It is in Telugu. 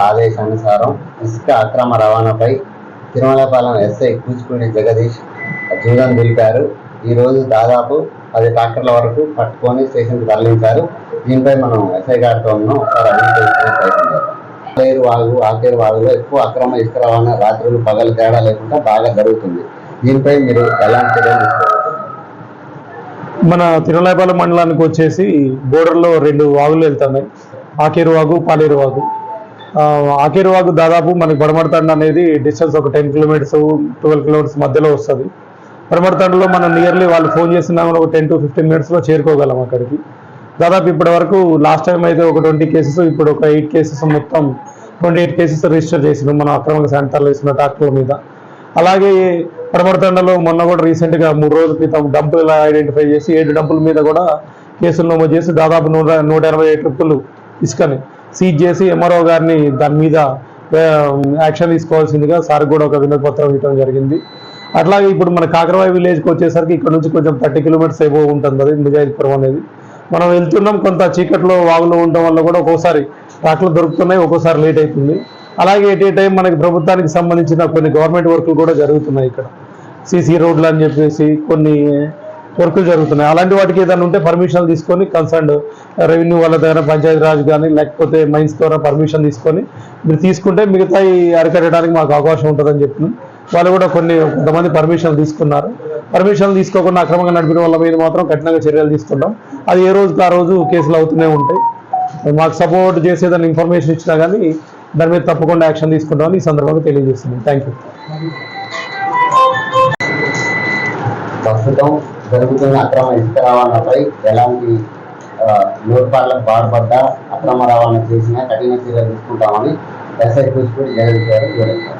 ఆదేశానుసారం ఇసుక అక్రమ రవాణాపై తిరుమలపాలెం ఎస్ఐ కూచిపూడి జగదీష్ జూదం దులిపారు. ఈ రోజు దాదాపు 10 ట్రాక్టర్ల వరకు పట్టుకొని స్టేషన్కి తరలించారు. దీనిపై మనం ఎస్ఐ గారితో ఉన్నాం. ఒకసారి ఆకేరు వాగులో ఎక్కువ అక్రమ ఇసుక రవాణా రాత్రులు పగలు తేడా లేకుండా బాగా జరుగుతుంది. దీనిపై మీరు ఎలాంటి చర్యలు తీసుకోవాలి? మన తిరుమలపాలెం మండలానికి వచ్చేసి బోర్డర్లో 2 వాగులు వెళ్తున్నాయి, ఆకేరు వాగు, పాలేరు వాగు. ఆకేరు వాగు దాదాపు మనకి పడమరతండ అనేది డిస్టెన్స్ ఒక 10 కిలోమీటర్స్ 12 కిలోమీటర్స్ మధ్యలో వస్తుంది. పడమరతండలో మనం నియర్లీ వాళ్ళు ఫోన్ చేసినా ఒక 10 to 15 మినిట్స్లో చేరుకోగలం అక్కడికి. దాదాపు ఇప్పటి వరకు లాస్ట్ టైం అయితే ఒక 20 కేసెస్, ఇప్పుడు ఒక 8 కేసెస్, మొత్తం 28 కేసెస్ రిజిస్టర్ చేసినాం మన అక్రమంగా శానిటర్లు వేసిన ట్రాక్టర్ల మీద. అలాగే పడమరతండలో మొన్న కూడా రీసెంట్గా 3 రోజుల క్రితం డంపులు ఐడెంటిఫై చేసి 7 డంపుల మీద కూడా కేసులు నమోదు చేసి దాదాపు 180 ట్రిప్పులు ఇసుకని సీజ్ చేసి ఎంఆర్ఓ గారిని దాని మీద యాక్షన్ తీసుకోవాల్సిందిగా సార్ కూడా ఒక వినతిపత్రం ఇవ్వడం జరిగింది. అట్లాగే ఇప్పుడు మన కాకరవాయి విలేజ్కి వచ్చేసరికి ఇక్కడ నుంచి కొంచెం 30 కిలోమీటర్స్ ఏవో ఉంటుంది అది నిజాయితీపురం అనేది. మనం వెళ్తున్నాం, కొంత చీకట్లో వాగులో ఉండడం వల్ల కూడా ఒక్కోసారి ట్రాక్లు దొరుకుతున్నాయి, ఒక్కోసారి లేట్ అవుతుంది. అలాగే ఎట్ ఏ టైం మనకి ప్రభుత్వానికి సంబంధించిన కొన్ని గవర్నమెంట్ వర్కులు కూడా జరుగుతున్నాయి. ఇక్కడ సీసీ రోడ్లు అని చెప్పేసి కొన్ని వర్కులు జరుగుతున్నాయి. అలాంటి వాటికి ఏదైనా ఉంటే పర్మిషన్ తీసుకొని కన్సర్న్ రెవెన్యూ వాళ్ళ దగ్గర, పంచాయతీ రాజ్ కానీ లేకపోతే మైన్స్ ద్వారా పర్మిషన్ తీసుకొని మీరు తీసుకుంటే మిగతా అరికట్టడానికి మాకు అవకాశం ఉంటుందని చెప్పినాం. వాళ్ళు కూడా కొంతమంది పర్మిషన్లు తీసుకున్నారు. పర్మిషన్లు తీసుకోకుండా అక్రమంగా నడిపిన వాళ్ళ మీద మాత్రం కఠినంగా చర్యలు తీసుకుంటాం. అది ఏ రోజుకి ఆ రోజు కేసులు అవుతూనే ఉంటాయి. మాకు సపోర్ట్ చేసేదాన్ని ఇన్ఫర్మేషన్ ఇచ్చినా కానీ దాని మీద తప్పకుండా యాక్షన్ తీసుకుంటామని ఈ సందర్భంగా తెలియజేస్తున్నాం. Thank you. ప్రస్తుతం జరుగుతున్న అక్రమ ఇసుక రవాణాపై ఎలాంటి లోటుపాట్లకు పాల్పడ్డా, అక్రమ రవాణా చేసినా కఠిన చర్యలు తీసుకుంటామని ఎస్ఐ కూచిపూడి జగదీష్ గారు వివరించారు.